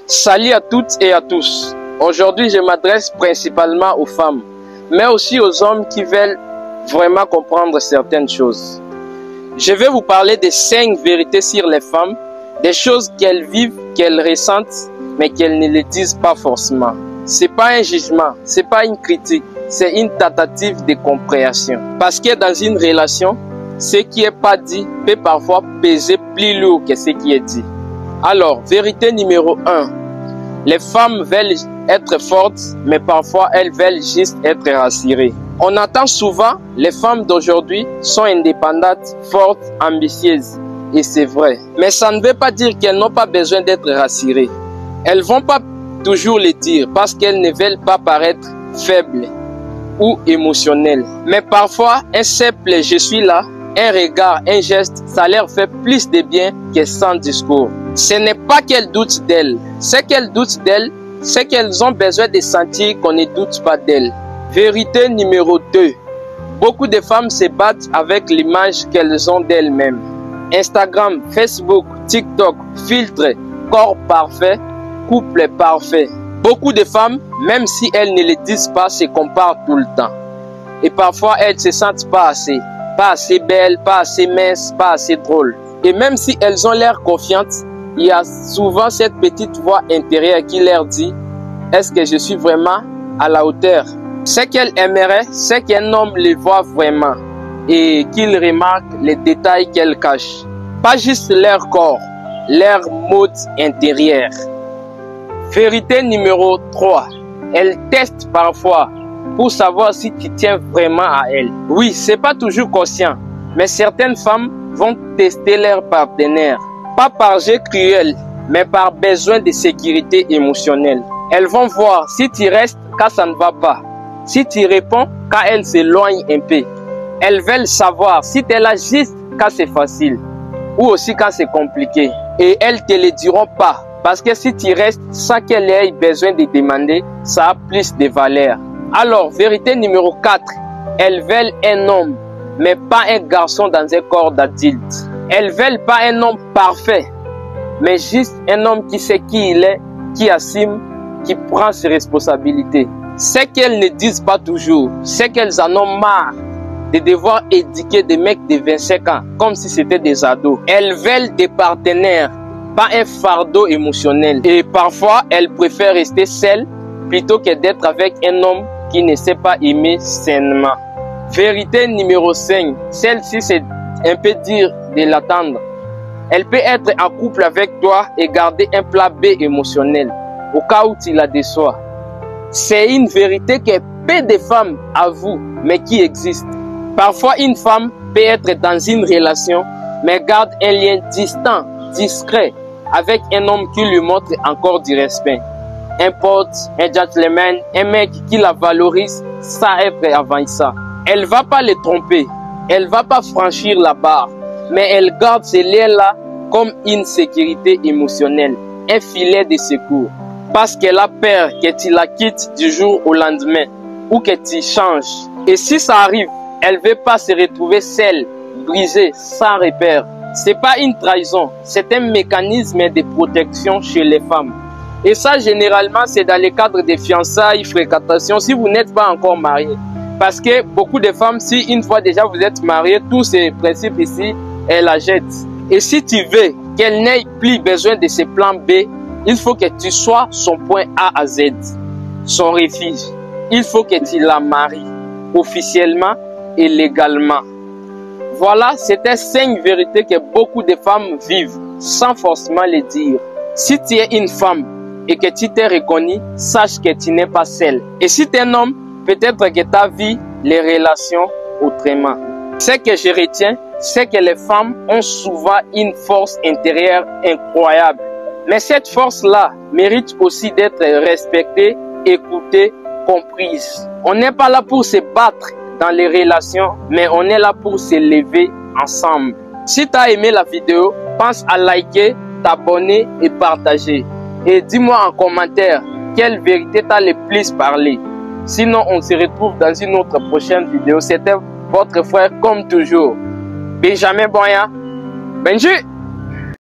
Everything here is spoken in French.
Salut à toutes et à tous. Aujourd'hui, je m'adresse principalement aux femmes, mais aussi aux hommes qui veulent vraiment comprendre certaines choses. Je vais vous parler des 5 vérités sur les femmes, des choses qu'elles vivent, qu'elles ressentent, mais qu'elles ne le disent pas forcément. C'est pas un jugement, c'est pas une critique, c'est une tentative de compréhension. Parce que dans une relation, ce qui n'est pas dit peut parfois peser plus lourd que ce qui est dit. Alors, vérité numéro 1. Les femmes veulent être fortes, mais parfois elles veulent juste être rassurées. On entend souvent, les femmes d'aujourd'hui sont indépendantes, fortes, ambitieuses. Et c'est vrai. Mais ça ne veut pas dire qu'elles n'ont pas besoin d'être rassurées. Elles ne vont pas toujours le dire parce qu'elles ne veulent pas paraître faibles ou émotionnelles. Mais parfois, un simple « je suis là », un regard, un geste, ça leur fait plus de bien que sans discours. Ce n'est pas qu'elles doutent d'elles. Ce qu'elles doutent d'elles, c'est qu'elles ont besoin de sentir qu'on ne doute pas d'elles. Vérité numéro 2. Beaucoup de femmes se battent avec l'image qu'elles ont d'elles-mêmes. Instagram, Facebook, TikTok, filtre, corps parfait, couple parfait. Beaucoup de femmes, même si elles ne le disent pas, se comparent tout le temps. Et parfois, elles ne se sentent pas assez belles, pas assez minces, pas assez drôles. Et même si elles ont l'air confiantes, il y a souvent cette petite voix intérieure qui leur dit « Est-ce que je suis vraiment à la hauteur ?» Ce qu'elles aimeraient, c'est qu'un homme les voit vraiment et qu'il remarque les détails qu'elles cachent. Pas juste leur corps, leur mode intérieur. Vérité numéro 3. Elles testent parfois pour savoir si tu tiens vraiment à elles. Oui, c'est pas toujours conscient, mais certaines femmes vont tester leur partenaire. Pas par jeu cruel, mais par besoin de sécurité émotionnelle. Elles vont voir si tu restes quand ça ne va pas. Si tu réponds quand elles s'éloignent un peu. Elles veulent savoir si tu es là juste quand c'est facile ou aussi quand c'est compliqué. Et elles te le diront pas. Parce que si tu restes sans qu'elles aient besoin de demander, ça a plus de valeur. Alors, vérité numéro 4. Elles veulent un homme, mais pas un garçon dans un corps d'adulte. Elles veulent pas un homme parfait, mais juste un homme qui sait qui il est, qui assume, qui prend ses responsabilités. Ce qu'elles ne disent pas toujours, c'est qu'elles en ont marre de devoir éduquer des mecs de 25 ans, comme si c'était des ados. Elles veulent des partenaires, pas un fardeau émotionnel. Et parfois, elles préfèrent rester seules plutôt que d'être avec un homme qui ne sait pas aimer sainement. Vérité numéro 5. Celle-ci, c'est un peu dur de l'attendre. Elle peut être en couple avec toi et garder un plat B émotionnel au cas où tu la déçois. C'est une vérité que peu de femmes avouent, mais qui existe. Parfois, une femme peut être dans une relation, mais garde un lien distant, discret, avec un homme qui lui montre encore du respect. Un pote, un gentleman, un mec qui la valorise sans être avançant. Elle ne va pas le tromper, elle ne va pas franchir la barre, mais elle garde ce lien-là comme une sécurité émotionnelle, un filet de secours. Parce qu'elle a peur que tu la quittes du jour au lendemain ou que tu changes. Et si ça arrive, elle ne veut pas se retrouver seule, brisée, sans repère. Ce n'est pas une trahison, c'est un mécanisme de protection chez les femmes. Et ça, généralement, c'est dans le cadre des fiançailles, fréquentations, si vous n'êtes pas encore marié. Parce que beaucoup de femmes, si une fois déjà vous êtes marié, tous ces principes ici, elles la jettent. Et si tu veux qu'elle n'ait plus besoin de ce plan B, il faut que tu sois son point A à Z, son refuge. Il faut que tu la maries officiellement et légalement. Voilà, c'était 5 vérités que beaucoup de femmes vivent sans forcément les dire. Si tu es une femme et que tu t'es reconnue, sache que tu n'es pas seule. Et si tu es un homme, peut-être que tu as vu les relations autrement. Ce que je retiens, c'est que les femmes ont souvent une force intérieure incroyable. Mais cette force-là mérite aussi d'être respectée, écoutée, comprise. On n'est pas là pour se battre dans les relations, mais on est là pour se lever ensemble. Si tu as aimé la vidéo, pense à liker, t'abonner et partager. Et dis-moi en commentaire quelle vérité t'a le plus parlé. Sinon, on se retrouve dans une autre prochaine vidéo. C'était votre frère comme toujours, Benjamin Boya. Benji!